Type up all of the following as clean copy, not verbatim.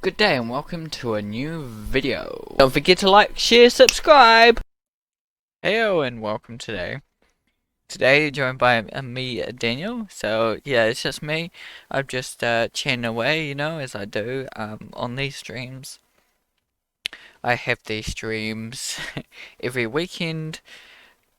good day and welcome to a new video. Don't forget to like, share, subscribe! Heyo and welcome today. Today joined by me, Daniel. So yeah, it's just me. I'm just chatting away, as I do on these streams. I have these streams every weekend.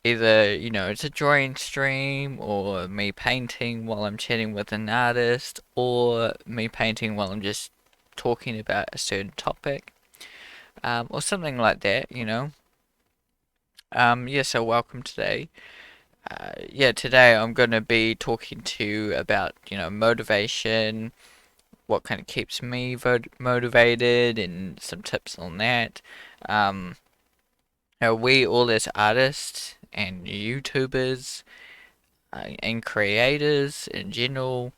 Either, it's a drawing stream, or me painting while I'm chatting with an artist, or me painting while I'm just talking about a certain topic, or something like that. Yeah, so welcome today. Yeah, today I'm going to be talking to you about, motivation, what kind of keeps me motivated, and some tips on that. Um, we all as artists and YouTubers and creators in general,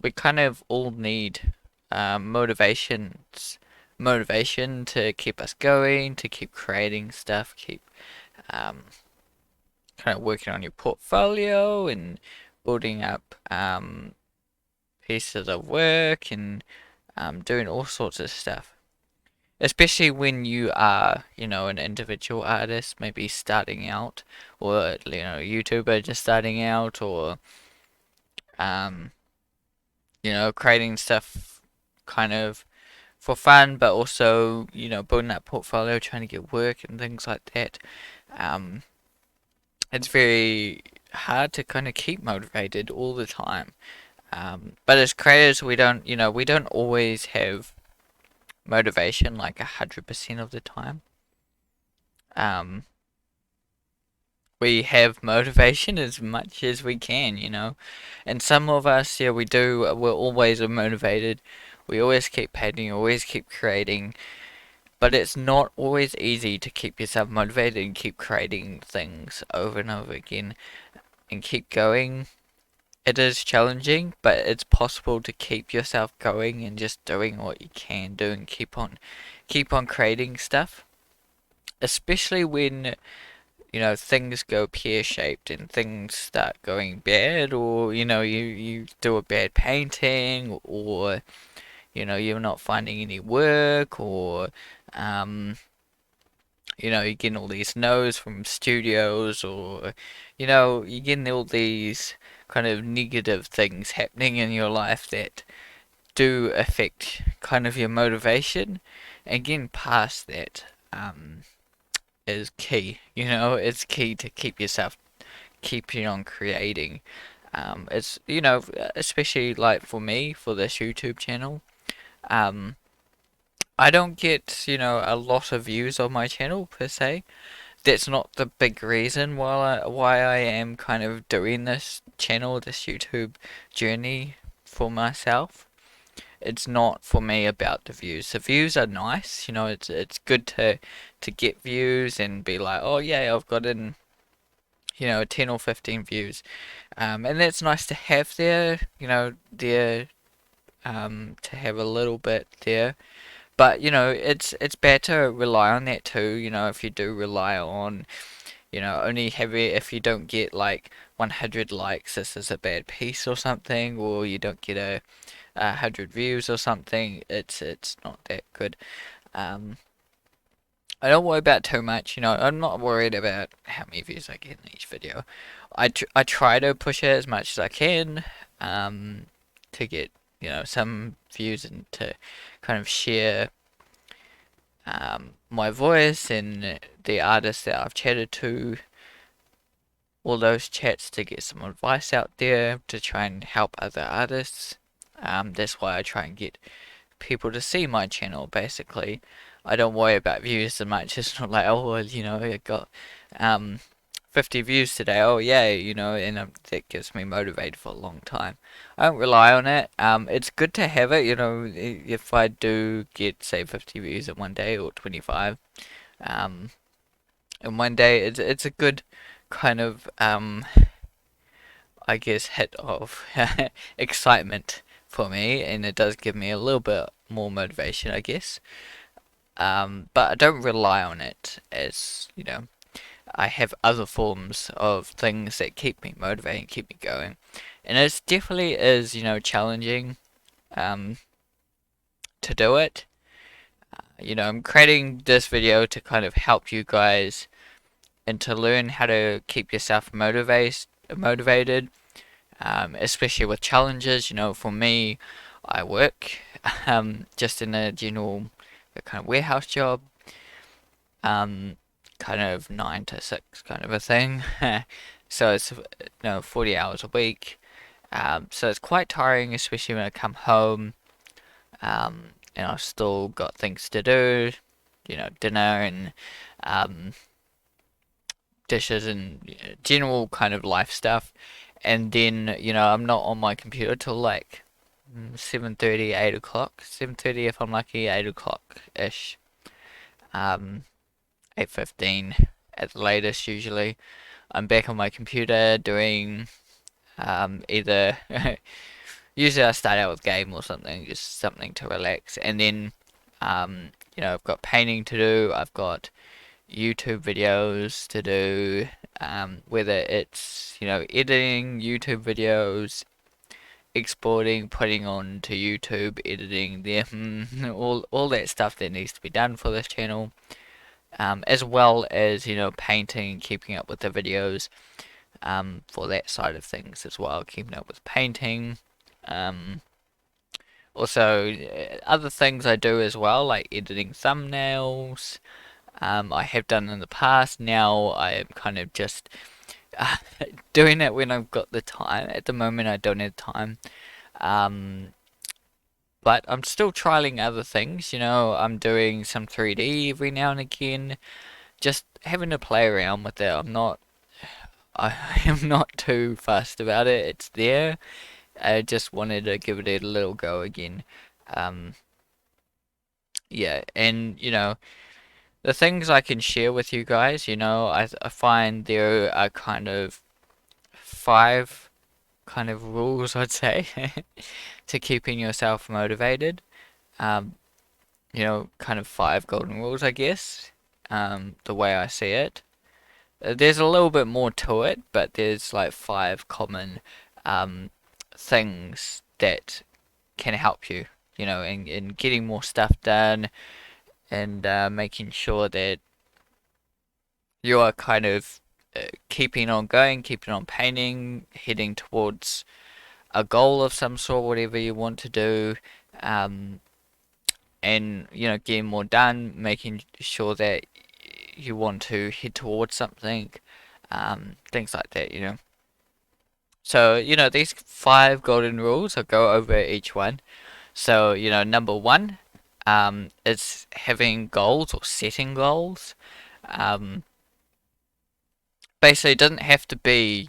we kind of all need motivation to keep us going, to keep creating stuff, keep um, kind of working on your portfolio and building up pieces of work and doing all sorts of stuff. Especially when you are, an individual artist, maybe starting out, or a YouTuber just starting out, or um, creating stuff kind of for fun, but also, building that portfolio, trying to get work and things like that. Um, it's very hard to kind of keep motivated all the time. But as creators, we don't always have motivation like 100% of the time. Um, we have motivation as much as we can. And some of us, yeah, we do, we're always motivated. We always keep painting, always keep creating, but it's not always easy to keep yourself motivated and keep creating things over and over again and keep going. It is challenging, but it's possible to keep yourself going and just doing what you can do and keep on creating stuff. Especially when things go pear-shaped and things start going bad, or you do a bad painting, or you're not finding any work, or you're getting all these no's from studios, or you're getting all these kind of negative things happening in your life that do affect kind of your motivation. And getting past that is key. It's key to keeping on creating. It's especially like for me, for this YouTube channel. Um, I don't get a lot of views on my channel per se. That's not the big reason why I am kind of doing this channel, this YouTube journey for myself. It's not for me about the views. The views are nice, it's good to get views and be like, oh yeah, I've gotten 10 or 15 views. And that's nice to have there, to have a little bit there. But it's bad to rely on that too. If you do rely on, only if you don't get like 100 likes, this is a bad piece or something, or you don't get a 100 views or something. It's not that good. Um, I don't worry about too much. I'm not worried about how many views I get in each video. I try to push it as much as I can, to get some views and to kind of share my voice and the artists that I've chatted to, all those chats, to get some advice out there to try and help other artists. That's why I try and get people to see my channel, basically. I don't worry about views so much. It's not like, oh, well, I got 50 views today, oh yeah, and that gets me motivated for a long time. I don't rely on it. It's good to have it, if I do get, say, 50 views in one day, or 25, um, in one day, it's a good kind of, I guess, hit of excitement for me, and it does give me a little bit more motivation, I guess. But I don't rely on it, as, I have other forms of things that keep me motivated and keep me going. And it definitely is, challenging. Um, to do it. I'm creating this video to kind of help you guys and to learn how to keep yourself motivated, especially with challenges. For me, I work just in a general kind of warehouse job, um, kind of 9 to 6 kind of a thing. So it's 40 hours a week. So it's quite tiring, especially when I come home. And I've still got things to do, dinner and um, dishes and general kind of life stuff. And then, I'm not on my computer till like 7:30, 8 o'clock. 7:30 if I'm lucky, 8 o'clock ish. 8:15 at the latest usually. I'm back on my computer doing either usually I start out with game or something, just something to relax, and then I've got painting to do, I've got YouTube videos to do, whether it's editing YouTube videos, exporting, putting on to YouTube, editing them, all that stuff that needs to be done for this channel, as well as painting, keeping up with the videos, for that side of things as well, keeping up with painting. Um, Also, other things I do as well, like editing thumbnails. I have done in the past. Now I am kind of just uh, doing it when I've got the time. At the moment, I don't have time. Um, but I'm still trialing other things. I'm doing some 3D every now and again. Just having to play around with it. I am not too fussed about it. It's there. I just wanted to give it a little go again. Um, yeah, and the things I can share with you guys, I find there are kind of five kind of rules, I'd say, to keeping yourself motivated. Um, kind of five golden rules, I guess, the way I see it. There's a little bit more to it, but there's like five common um, things that can help you, in getting more stuff done and making sure that you are kind of keeping on going, keeping on painting, heading towards a goal of some sort, whatever you want to do, um, and getting more done, making sure that you want to head towards something, things like that. So these five golden rules. I'll go over each one. So number one, is having goals or setting goals. Um, Basically, it doesn't have to be,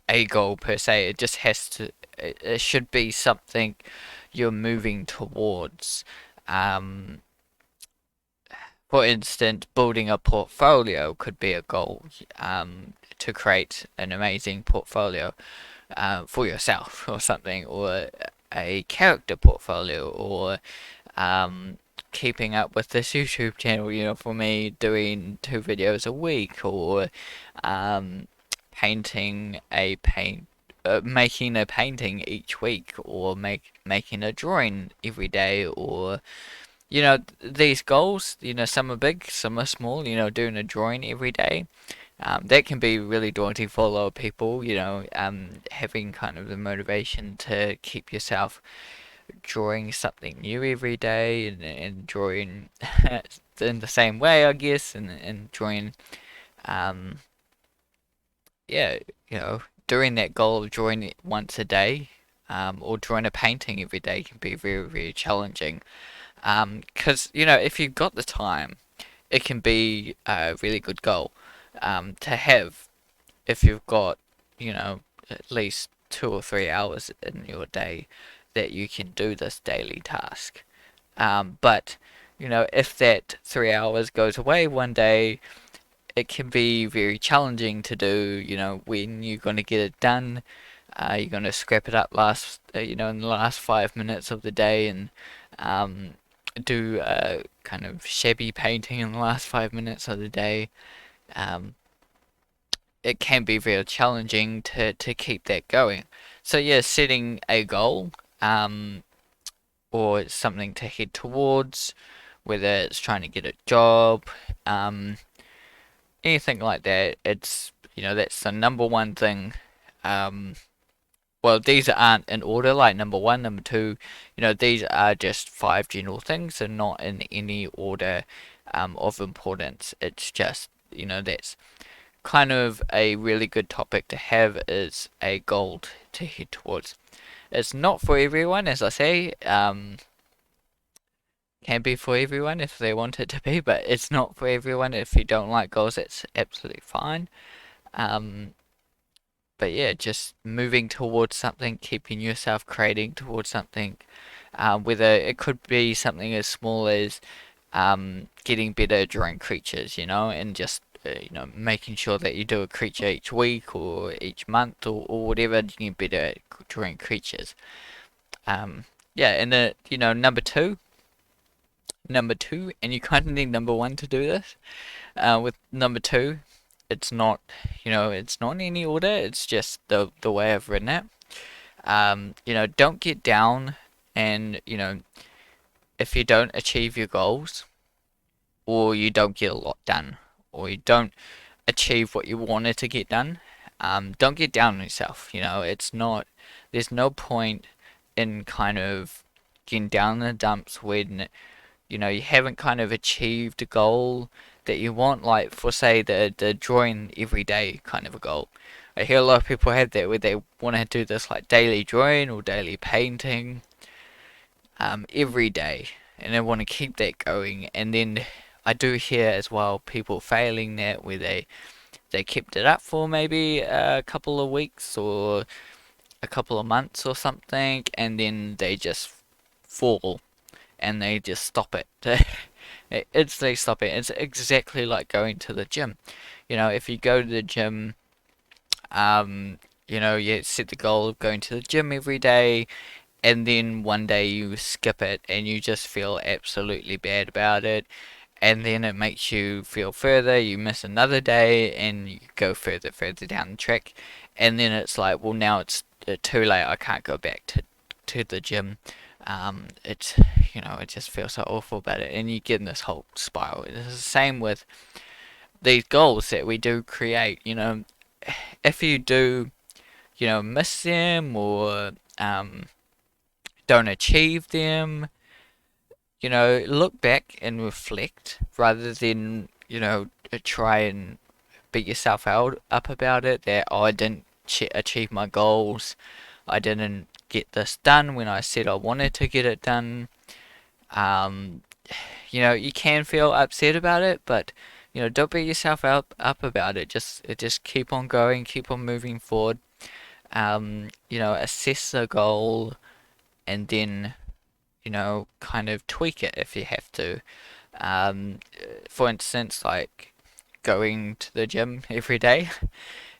a goal per se. It just has to, it should be something you're moving towards. Um, for instance, building a portfolio could be a goal, to create an amazing portfolio, for yourself or something, or a character portfolio, or um, keeping up with this YouTube channel, for me doing 2 videos a week, or um, painting a paint, making a painting each week, or making a drawing every day, or these goals. Some are big, some are small. Doing a drawing every day. That can be really daunting for a lot of people. Having kind of the motivation to keep yourself drawing something new every day, and drawing in the same way, I guess, and drawing, um, yeah, doing that goal of drawing it once a day, or drawing a painting every day can be very, very challenging. Because, if you've got the time, it can be a really good goal, to have if you've got, at least 2 or 3 hours in your day that you can do this daily task. But if that 3 hours goes away one day, it can be very challenging to do. When you're going to get it done, you're going to scrap it up in the last 5 minutes of the day, and um, do a kind of shabby painting in the last 5 minutes of the day. Um, it can be very challenging to keep that going. So yeah, setting a goal, or it's something to head towards, whether it's trying to get a job, um, anything like that. It's, that's the number one thing. Um, well, these aren't in order, like number one, number two. These are just five general things and not in any order of importance. It's just, that's kind of a really good topic to have is a goal to head towards. It's not for everyone, as I say. Can be for everyone if they want it to be, but it's not for everyone. If you don't like goals, it's absolutely fine. Um, but yeah, just moving towards something, keeping yourself creating towards something. Whether it could be something as small as getting better at drawing creatures, and just making sure that you do a creature each week or each month or whatever, to get better at drawing creatures. Um, yeah, and the number two, and you kind of need number one to do this. With number two, it's not, it's not in any order. It's just the way I've written it. Don't get down, and if you don't achieve your goals, or you don't get a lot done, or you don't achieve what you wanted to get done, don't get down on yourself. It's not. There's no point in kind of getting down in the dumps when you haven't kind of achieved a goal that you want, like for say the drawing every day kind of a goal. I hear a lot of people have that where they want to do this like daily drawing or daily painting every day, and they want to keep that going. And then I do hear as well people failing that where they kept it up for maybe a couple of weeks or a couple of months or something, and then they just fall and they just stop it. They stop it. It's exactly like going to the gym. If you go to the gym, you set the goal of going to the gym every day, and then one day you skip it and you just feel absolutely bad about it, and then it makes you feel further, you miss another day and you go further down the track, and then it's like, well, now it's too late, I can't go back to the gym. It's, it just feels so awful about it, and you get in this whole spiral. It's the same with these goals that we do create. If you do, miss them or don't achieve them, look back and reflect rather than, try and beat yourself out up about it that, oh, I didn't achieve my goals, I didn't get this done when I said I wanted to get it done. Um, you can feel upset about it, but don't beat yourself up about it. Just keep on going, keep on moving forward. Assess the goal and then kind of tweak it if you have to. For instance, like going to the gym every day,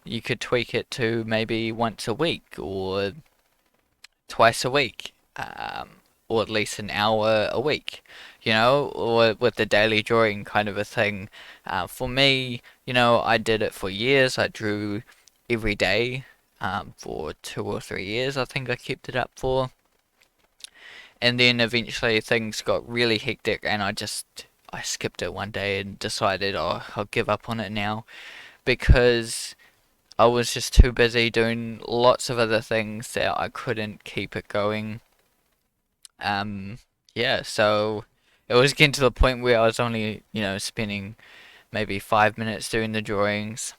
you could tweak it to maybe once a week or twice a week, or at least an hour a week, or with the daily drawing kind of a thing. For me, I did it for years. I drew every day for 2 or 3 years, I think I kept it up for. And then eventually things got really hectic and I skipped it one day and decided, oh, I'll give up on it now because I was just too busy doing lots of other things that I couldn't keep it going. Um, yeah, so it was getting to the point where I was only, spending maybe 5 minutes doing the drawings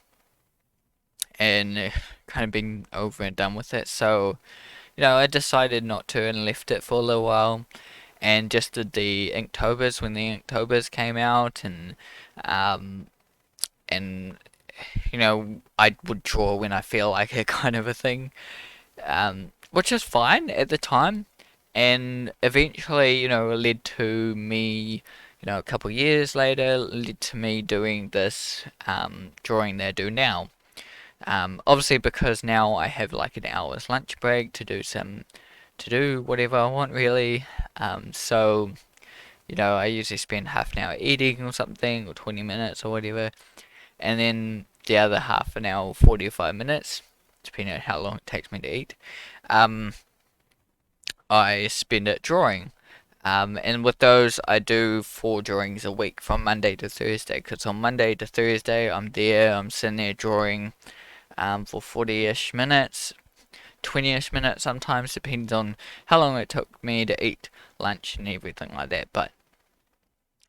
and kind of being over and done with it. So, I decided not to and left it for a little while and just did the Inktober's when the Inktober's came out, um, and I would draw when I feel like it kind of a thing, which is fine at the time, and eventually, it led to me, a couple of years later, led to me doing this drawing that I do now. Obviously, because now I have like an hour's lunch break to do whatever I want really. So, I usually spend half an hour eating or something, or 20 minutes or whatever, and then the other half an hour, 45 minutes, depending on how long it takes me to eat, um, I spend it drawing. And with those, I do 4 drawings a week from Monday to Thursday. Because on Monday to Thursday, I'm sitting there drawing for 40-ish minutes, 20-ish minutes sometimes, depends on how long it took me to eat lunch and everything like that. But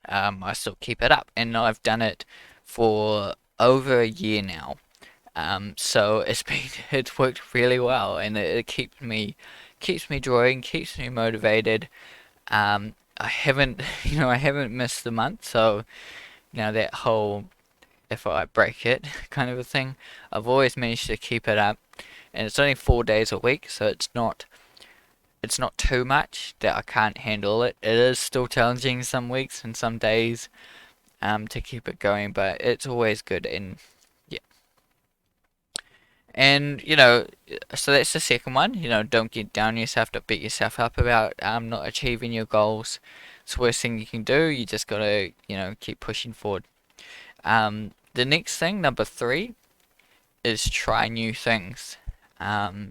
I still keep it up, and I've done it for over a year now. So it's been it's worked really well, and it keeps me drawing, keeps me motivated. I haven't I haven't missed the month, so that whole if I break it kind of a thing, I've always managed to keep it up, and it's only 4 days a week, so it's not too much that I can't handle it. It is still challenging some weeks and some days to keep it going, but it's always good. And yeah, and so that's the second one. Don't get down on yourself, don't beat yourself up about not achieving your goals. It's the worst thing you can do. You just gotta keep pushing forward. The next thing, number three, is try new things.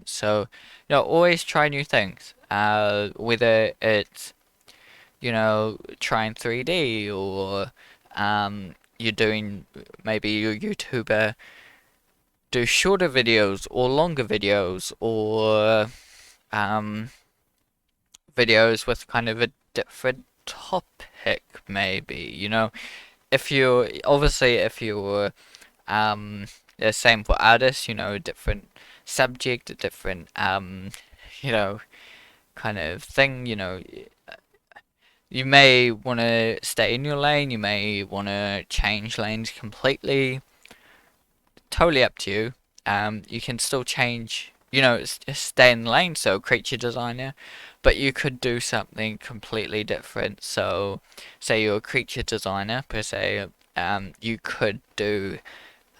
So always try new things. Whether it's trying 3D, or you're doing, maybe you're a YouTuber, do shorter videos or longer videos, or um, videos with kind of a different topic, maybe. If you're the same for artists, a different subject, a different you know kind of thing. You may want to stay in your lane, you may want to change lanes completely. Totally up to you. You can still change, stay in the lane, so creature designer, but you could do something completely different. So, say you're a creature designer per se, you could do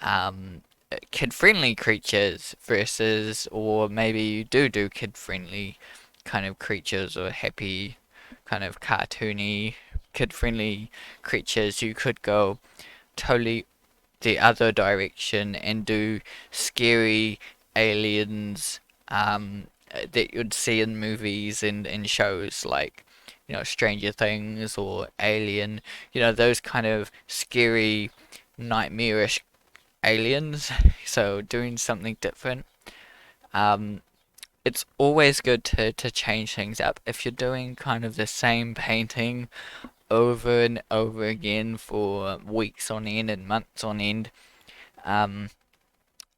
um, kid-friendly creatures versus, or maybe you do kid-friendly kind of creatures, or happy kind of cartoony kid-friendly creatures. You could go totally the other direction and do scary aliens that you'd see in movies and shows like Stranger Things or Alien, those kind of scary nightmarish aliens. So doing something different. um it's always good to change things up. If you're doing kind of the same painting over and over again for weeks on end and months on end, um,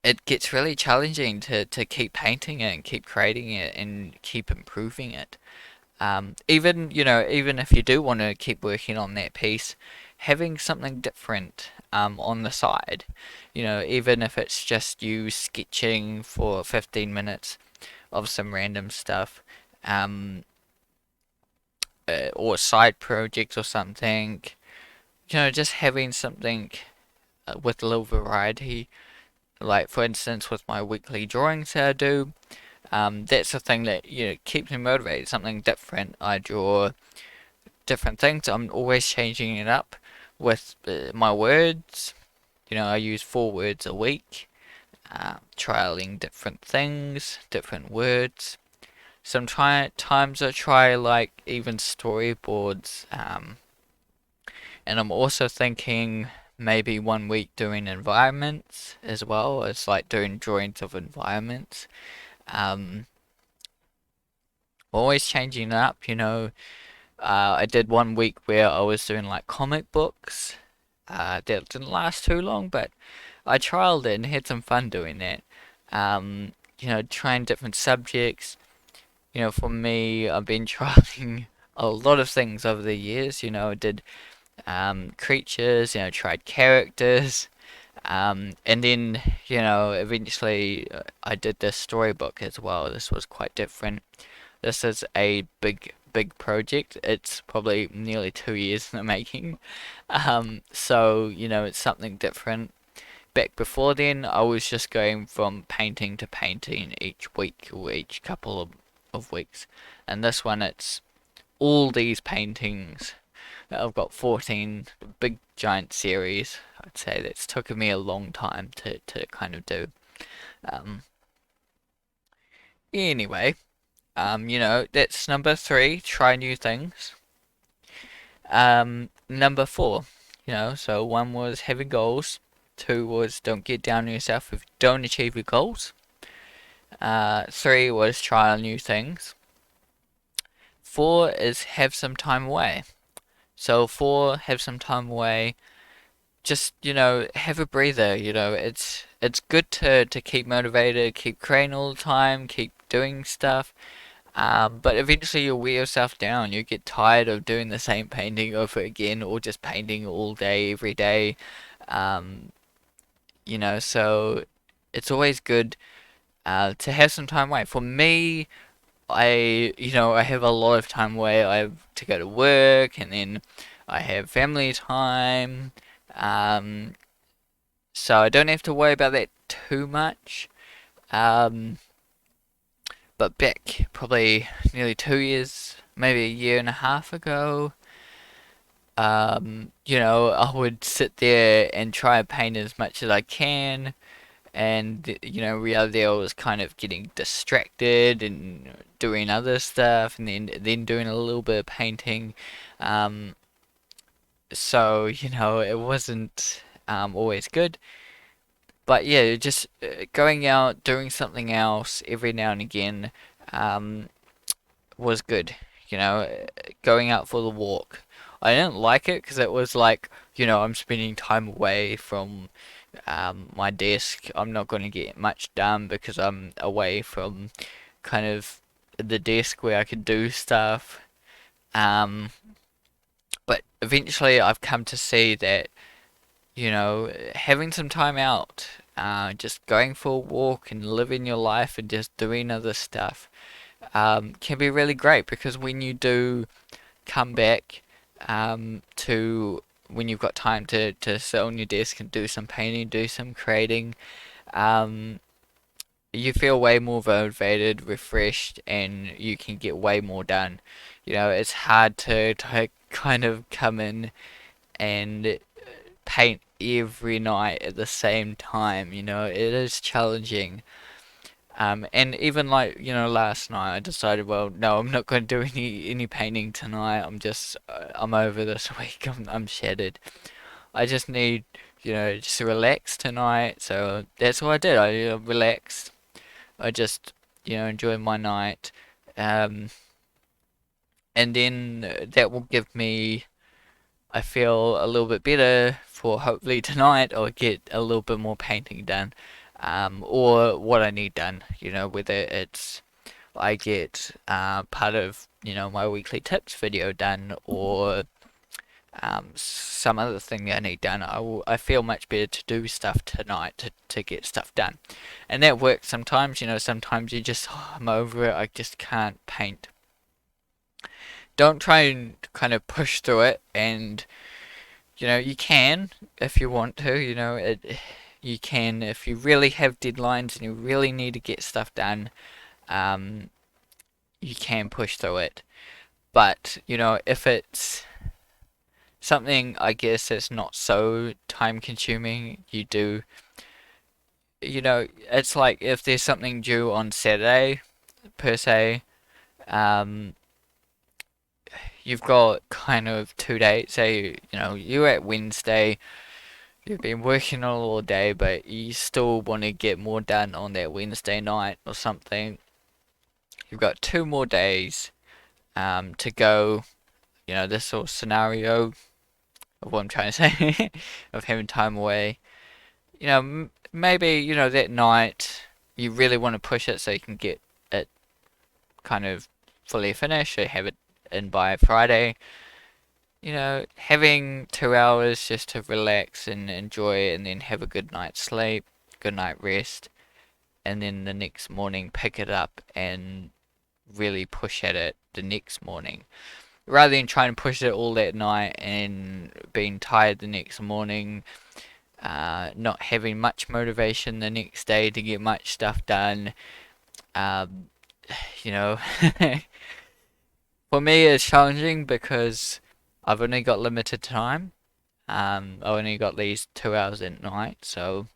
it gets really challenging to keep painting it and keep creating it and keep improving it. Even if you do want to keep working on that piece, having something different on the side, even if it's just you sketching for 15 minutes of some random stuff, um, or side projects or something, just having something with a little variety. Like, for instance, with my weekly drawings that I do, that's the thing that keeps me motivated. Something different. I draw different things. I'm always changing it up with my words. I use 4 words a week. Trialing different things, different words. Sometimes I try like even storyboards. And I'm also thinking maybe one week doing environments as well. It's like doing drawings of environments. Um, Always changing it up. I did one week where I was doing like comic books. That didn't last too long, but I trialed it and had some fun doing that. Trying different subjects. For me, I've been trying a lot of things over the years. I did creatures, tried characters, and then, eventually I did this storybook as well. This was quite different. This is a big project. It's probably nearly 2 years in the making. So, it's something different. Back before then, I was just going from painting to painting each week or each couple of weeks. And this one, it's all these paintings. I've got 14 big giant series. I'd say that's taken me a long time to kind of do. Um, anyway, that's number three. Try new things. Number four, so one was having goals, two was don't get down on yourself if you don't achieve your goals, three was try new things, four is have some time away. So four, have some time away. Just, have a breather, it's good to keep motivated, keep creating all the time, keep doing stuff. But eventually you'll wear yourself down. You get tired of doing the same painting over again or just painting all day, every day. Um, so it's always good to have some time away. For me, I have a lot of time away. I have to go to work and then I have family time. Um, so I don't have to worry about that too much. Um, but back probably nearly 2 years, maybe a year and a half ago, I would sit there and try and paint as much as I can. And, reality I was kind of getting distracted and doing other stuff and then doing a little bit of painting. Um, so, it wasn't always good. But yeah, just going out, doing something else every now and again um, was good. Going out for the walk. I didn't like it because it was like, I'm spending time away from my desk. I'm not going to get much done because I'm away from kind of the desk where I could do stuff. Um, but eventually I've come to see that having some time out, just going for a walk and living your life and just doing other stuff, can be really great because when you do come back to when you've got time to sit on your desk and do some painting, do some creating, um, you feel way more motivated, refreshed, and you can get way more done. It's hard to kind of come in and paint every night at the same time. It is challenging. And even like last night, I decided, well, no, I'm not going to do any painting tonight. I'm over this week. I'm shattered. I just need just to relax tonight. So that's what I did. I relaxed. I just enjoyed my night. Um, and then that will give me I feel a little bit better for hopefully tonight I'll get a little bit more painting done, or what I need done, whether it's I get part of, my weekly tips video done or some other thing that I need done. I feel much better to do stuff tonight to get stuff done. And that works sometimes, sometimes you just, oh, I'm over it, I just can't paint. Don't try and kind of push through it and you can if you want to, you can if you really have deadlines and you really need to get stuff done, um, you can push through it. But, if it's something, I guess, that's not so time consuming, it's like if there's something due on Saturday, per se, um, you've got kind of 2 days, say, you're at Wednesday. You've been working all day, but you still want to get more done on that Wednesday night or something. You've got 2 more days to go. This sort of scenario of what I'm trying to say, of having time away. Maybe, that night you really want to push it so you can get it kind of fully finished or have it in by Friday. Having 2 hours just to relax and enjoy it and then have a good night's sleep, good night rest, and then the next morning pick it up and really push at it the next morning. Rather than trying to push it all that night and being tired the next morning, not having much motivation the next day to get much stuff done. Um, you know, for me it's challenging because I've only got limited time. I only got these 2 hours at night, so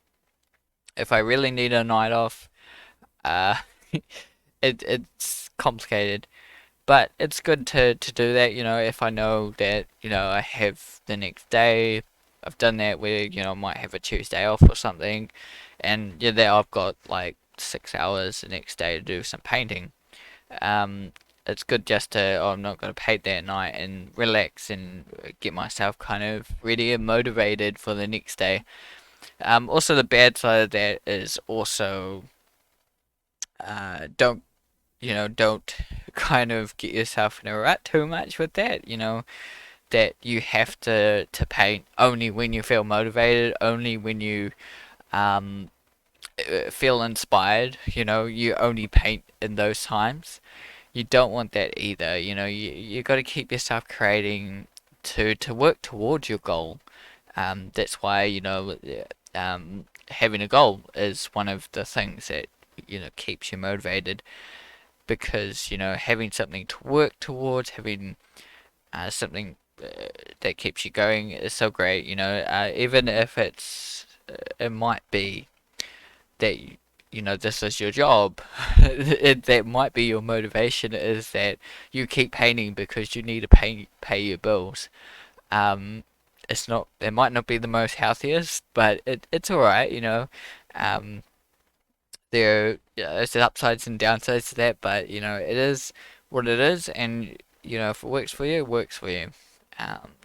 if I really need a night off, uh, it's complicated. But it's good to do that, if I know that, I have the next day. I've done that where, I might have a Tuesday off or something, and yeah, there I've got like 6 hours the next day to do some painting. Um, it's good just to, oh, I'm not going to paint that night and relax and get myself kind of ready and motivated for the next day. Also, the bad side of that is also, don't don't kind of get yourself in a rut too much with that. That you have to paint only when you feel motivated, only when you um feel inspired. You only paint in those times. You don't want that either. You got to keep yourself creating to work towards your goal. That's why having a goal is one of the things that keeps you motivated, because having something to work towards, having something that keeps you going is so great. Even if it might be that this is your job. That might be your motivation, is that you keep painting because you need to pay your bills. Um, it might not be the most healthiest, but it's all right. Um, there's upsides and downsides to that, but it is what it is, and if it works for you, it works for you.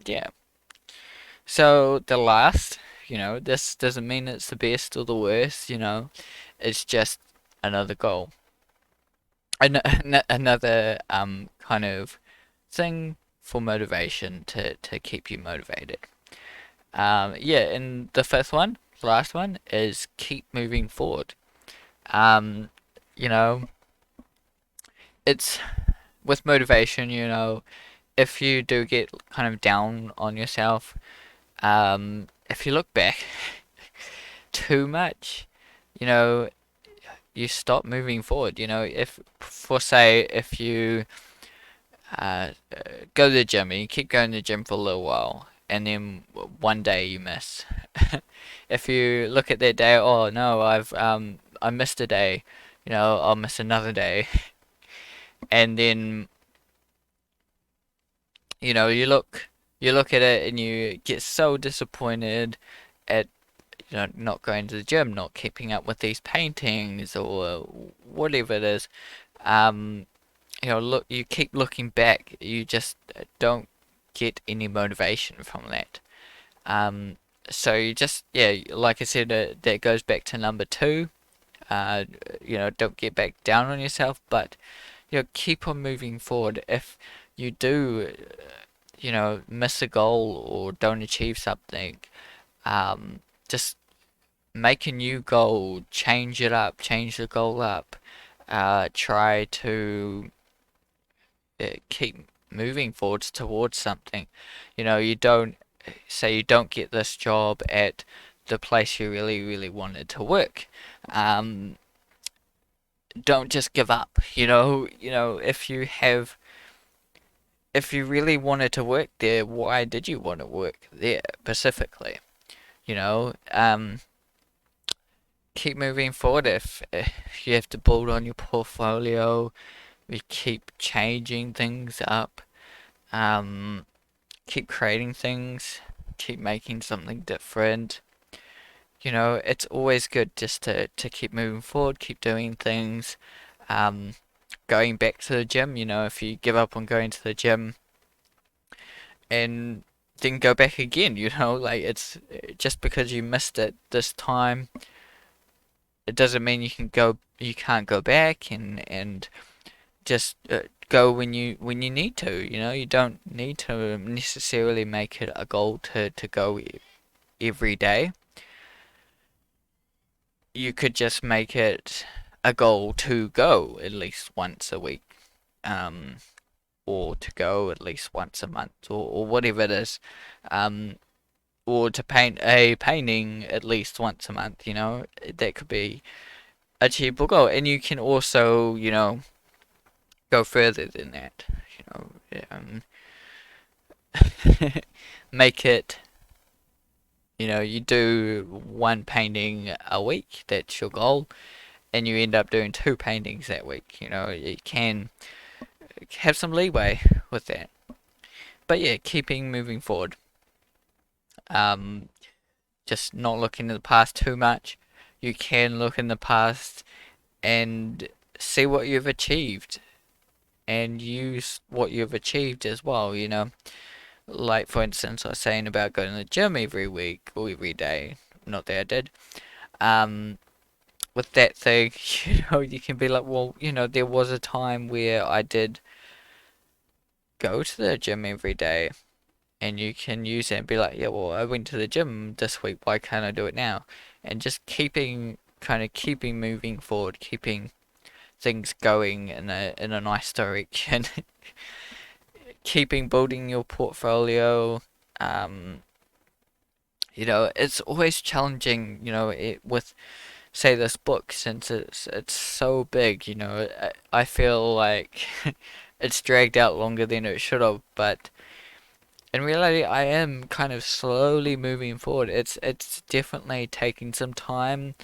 Yeah. So the last, this doesn't mean it's the best or the worst. It's just another goal, another kind of thing for motivation to keep you motivated. Yeah, and the fifth one, the last one, is keep moving forward. Um, you know, it's with motivation, if you do get kind of down on yourself, if you look back too much, you know, you stop moving forward. If, for say, if you go to the gym and you keep going to the gym for a little while, and then one day you miss. If you look at that day, oh no, I missed a day, I'll miss another day, and then you look at it and you get so disappointed at not going to the gym, not keeping up with these paintings or whatever it is. Um, look, you keep looking back, you just don't get any motivation from that. Um, so you just, yeah, like I said, that goes back to number two. Uh, don't get back down on yourself, but keep on moving forward. If you do, miss a goal or don't achieve something, um, just make a new goal, change it up, change the goal up. Try to keep moving forwards towards something. You don't say you don't get this job at the place you really, really wanted to work. Um, don't just give up. If you really wanted to work there, why did you want to work there specifically? You know, um, keep moving forward. If you have to build on your portfolio, we keep changing things up. Um, keep creating things, keep making something different. It's always good just to keep moving forward, keep doing things. Um, going back to the gym, if you give up on going to the gym and then go back again, like it's just because you missed it this time, it doesn't mean you can't go back and just go when you need to. You don't need to necessarily make it a goal to go every day. You could just make it a goal to go at least once a week, um, or to go at least once a month, or whatever it is, um, or to paint a painting at least once a month. That could be a achievable goal, and you can also, go further than that. Make it. You do one painting a week. That's your goal, and you end up doing two paintings that week. You can have some leeway with that. But yeah, keeping moving forward. Um, just not looking in the past too much. You can look in the past and see what you've achieved and use what you've achieved as well, you know. Like, for instance, I was saying about going to the gym every week or every day. Not that I did. Um, with that thing, you know, you can be like, well, you know, there was a time where I did go to the gym every day, and you can use it and be like, yeah, well, I went to the gym this week, why can't I do it now? And just keeping moving forward, keeping things going in a nice direction, keeping building your portfolio. Um, you know, it's always challenging, you know, with say this book since it's so big, you know, I feel like it's dragged out longer than it should have, but in reality, I am kind of slowly moving forward. It's definitely taking some time,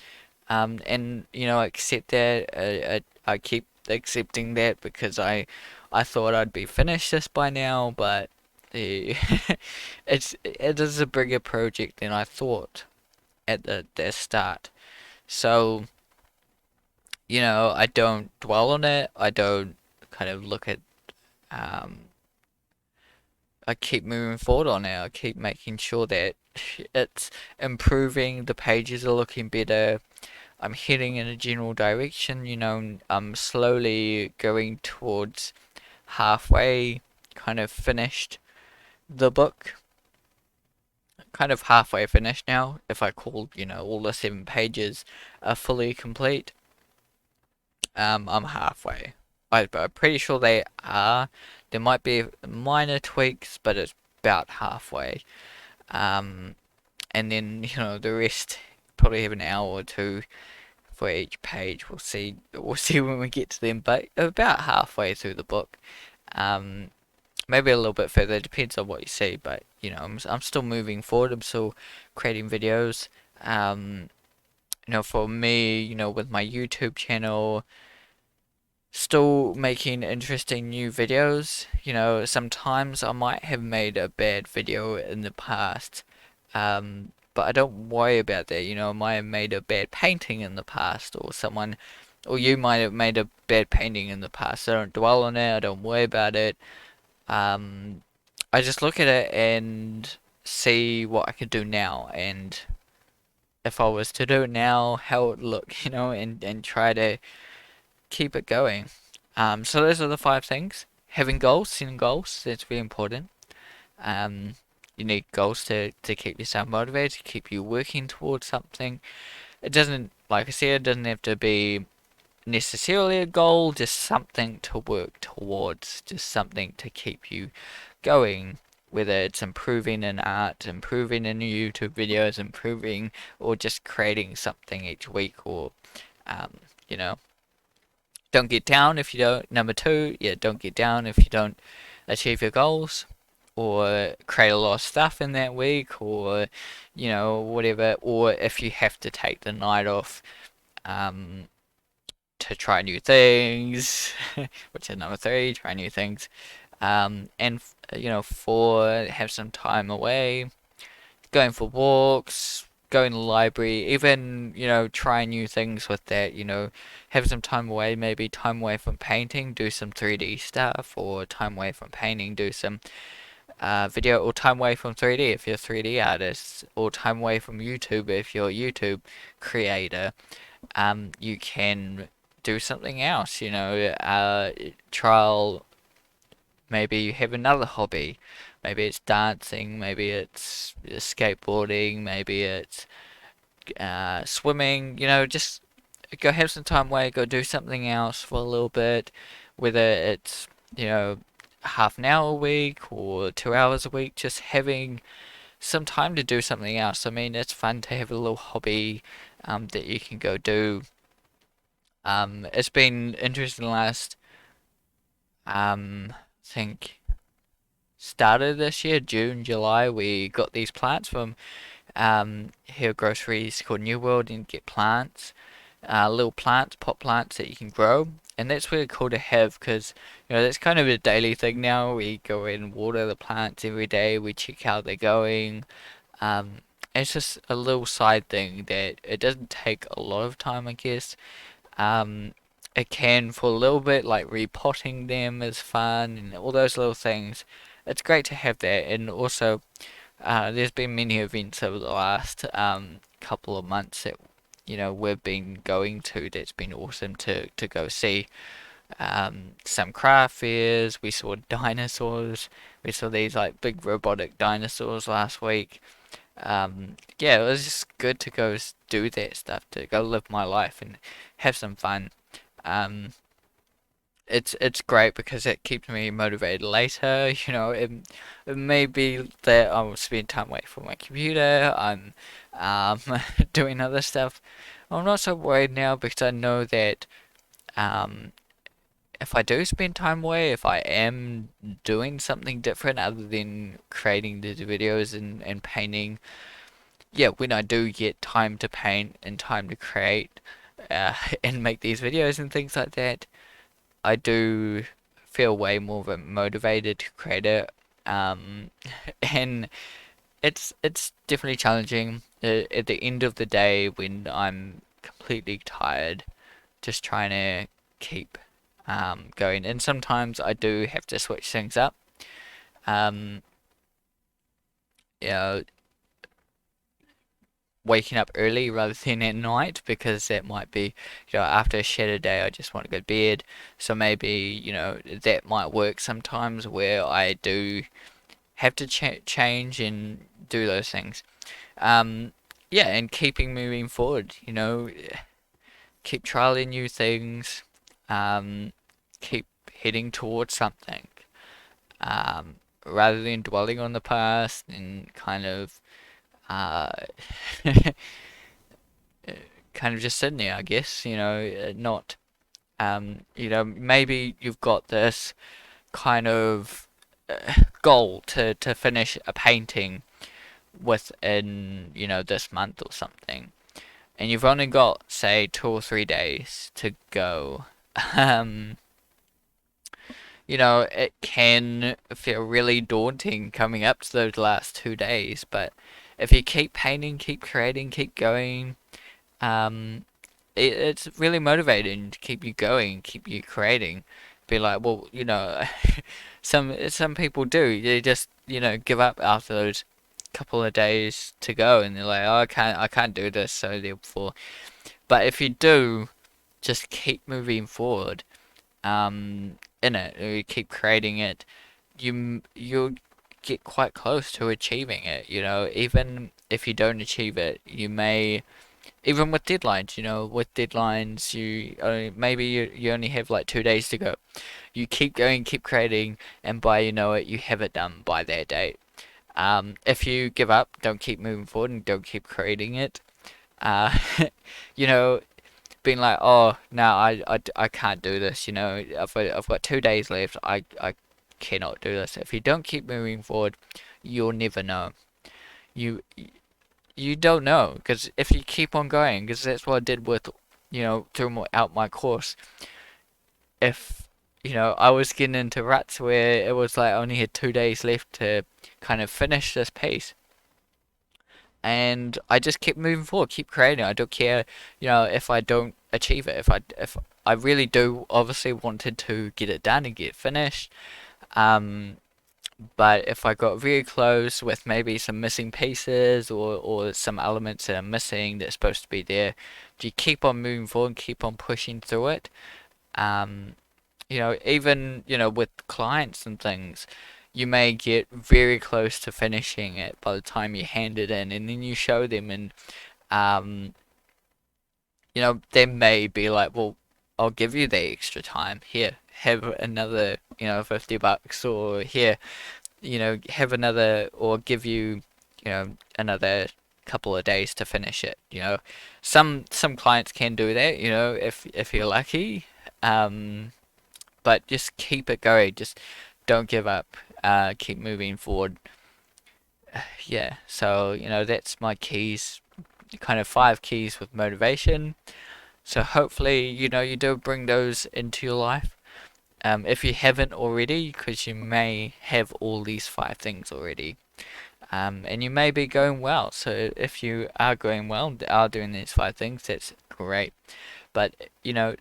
and you know, accept that. I keep accepting that because I thought I'd be finished this by now, but eh, it is a bigger project than I thought at the start. So, you know, I don't dwell on it. I don't kind of look at um I keep moving forward on it. I keep making sure that it's improving, the pages are looking better. I'm heading in a general direction, you know, I'm slowly going towards halfway, kind of finished the book. Kind of halfway finished now, if I call, you know, all the 7 pages are fully complete. I'm halfway. I'm pretty sure they are. There might be minor tweaks, but it's about halfway. Um, and then you know the rest probably have an hour or two for each page. We'll see. We'll see when we get to them, but about halfway through the book. Um, maybe a little bit further. Depends on what you see, but you know I'm still moving forward. I'm still creating videos. Um, you know, for me, you know, with my YouTube channel, still making interesting new videos. You know, sometimes I might have made a bad video in the past, but I don't worry about that. You know, I might have made a bad painting in the past, or someone, or you might have made a bad painting in the past. I don't dwell on it. I don't worry about it. Um, I just look at it and see what I could do now, and if I was to do it now, how it would look. You know, and try to keep it going. So those are the 5 things. Having goals, setting goals, that's very important. Um, you need goals to keep yourself motivated, to keep you working towards something. It doesn't, like I said, it doesn't have to be necessarily a goal, just something to work towards, just something to keep you going. Whether it's improving in art, improving in your YouTube videos, improving, or just creating something each week, or um, you know, don't get down if you don't. Number two, yeah, don't get down if you don't achieve your goals or create a lot of stuff in that week or, you know, whatever. Or if you have to take the night off um, to try new things, which is number three, try new things. And, you know, four, have some time away, going for walks, going to the library, even, you know, try new things with that, you know, have some time away, maybe time away from painting, do some 3D stuff, or time away from painting, do some video, or time away from 3D if you're a 3D artist, or time away from YouTube if you're a YouTube creator. You can do something else, you know, trial, maybe you have another hobby. Maybe it's dancing, maybe it's skateboarding, maybe it's swimming. You know, just go have some time away, go do something else for a little bit. Whether it's, you know, half an hour a week or 2 hours a week, just having some time to do something else. I mean, it's fun to have a little hobby that you can go do. It's been interesting the last, I think started this year, June, July, we got these plants from here groceries called New World and get plants, little plants, pot plants that you can grow. And that's really cool to have because that's kind of a daily thing now. We go and water the plants every day. We check how they're going. Um, it's just a little side thing that it doesn't take a lot of time, I guess. Um, it can for a little bit, like repotting them is fun and all those little things. It's great to have that, and also there's been many events over the last couple of months that we've been going to. That's been awesome to go see. Some craft fairs. We saw dinosaurs. We saw these like big robotic dinosaurs last week. Yeah, it was just good to go do that stuff, to go live my life and have some fun. Um, it's great because it keeps me motivated later. It may be that I'll spend time away from my computer. I'm um, doing other stuff. I'm not so worried now because I know that um, if I do spend time away, if I am doing something different other than creating the videos and painting, yeah, when I do get time to paint and time to create and make these videos and things like that, I do feel way more motivated to create it. Um, and it's definitely challenging at the end of the day when I'm completely tired, just trying to keep going. And sometimes I do have to switch things up. Um, you know, waking up early rather than at night because that might be, after a shatter day, I just want to go to bed. So maybe, that might work sometimes where I do have to change and do those things. Um, yeah, and keeping moving forward, keep trialing new things, um, keep heading towards something, rather than dwelling on the past and uh, kind of just sitting there, I guess, not, maybe you've got this kind of goal to finish a painting within, this month or something, and you've only got, say, 2 or 3 days to go. Um, it can feel really daunting coming up to those last 2 days, but if you keep painting, keep creating, keep going, um, it's really motivating to keep you going, keep you creating. Be like, well, some people do. They just give up after those couple of days to go, and they're like, oh, I can't do this, so therefore. But if you do, just keep moving forward. In it, you keep creating it. You'll get quite close to achieving it. Even if you don't achieve it, you may even with deadlines, with deadlines, maybe you only have like 2 days to go. You keep going, keep creating, and by it, you have it done by that date. If you give up, don't keep moving forward and don't keep creating it. Uh, you know, being like, oh, no, I can't do this. I've got 2 days left. I cannot do this. If you don't keep moving forward, you'll never know. You you don't know because if you keep on going, because that's what I did with, throughout my course. If I was getting into ruts where it was like I only had 2 days left to kind of finish this piece, and I just kept moving forward, keep creating. I don't care, if I don't achieve it. If I really do, obviously wanted to get it done and get it finished. Um, But if I got very close with maybe some missing pieces or some elements that are missing that's supposed to be there, do you keep on moving forward, keep on pushing through it? Um, even, with clients and things, you may get very close to finishing it by the time you hand it in, and then you show them, and um, they may be like, well, I'll give you the extra time. Here, have another, $50, or here, have another or give you, another couple of days to finish it. Some clients can do that, if you're lucky. Um, but just keep it going. Just don't give up. Keep moving forward. Yeah. So, that's my keys. Kind of 5 keys with motivation. So hopefully, you do bring those into your life. If you haven't already, because you may have all these 5 things already. And you may be going well. So if you are going well, are doing these 5 things, that's great. But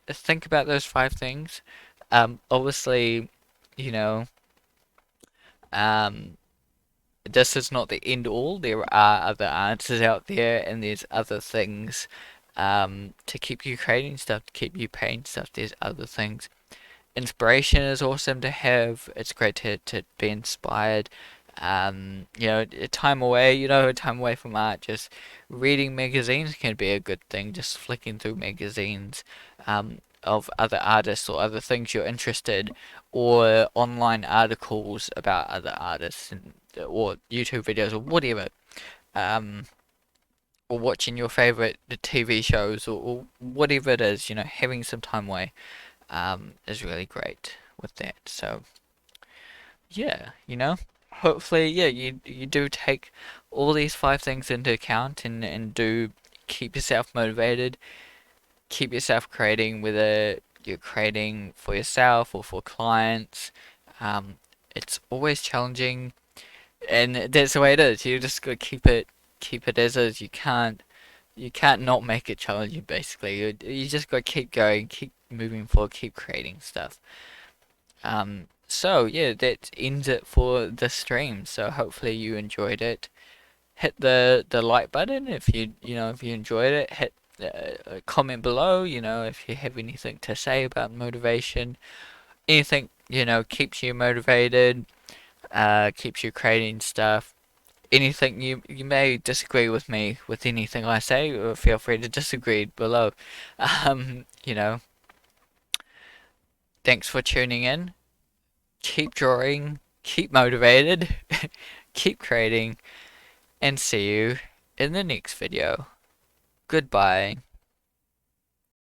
think about those 5 things. Obviously, you know, um, this is not the end all. There are other answers out there, and there's other things to keep you creating stuff, to keep you painting stuff. There's other things. Inspiration is awesome to have. It's great to be inspired. Time away from art, just reading magazines can be a good thing. Just flicking through magazines of other artists or other things you're interested, or online articles about other artists, or YouTube videos or whatever. Um, or watching your favorite TV shows, or whatever it is. Having some time away is really great with that. So yeah, hopefully, yeah, you do take all these 5 things into account, and do keep yourself motivated, keep yourself creating, whether you're creating for yourself or for clients. Um, it's always challenging, and that's the way it is. You just gotta keep it as is. You can't not make it challenging. Basically, you just gotta keep going, keep moving forward, keep creating stuff. So yeah, that ends it for the stream. So hopefully you enjoyed it. Hit the like button if you enjoyed it. Hit a comment below. If you have anything to say about motivation, anything keeps you motivated, keeps you creating stuff. Anything you may disagree with me with anything I say, or feel free to disagree below. Um, you know, thanks for tuning in. Keep drawing, keep motivated, keep creating, and see you in the next video. Goodbye.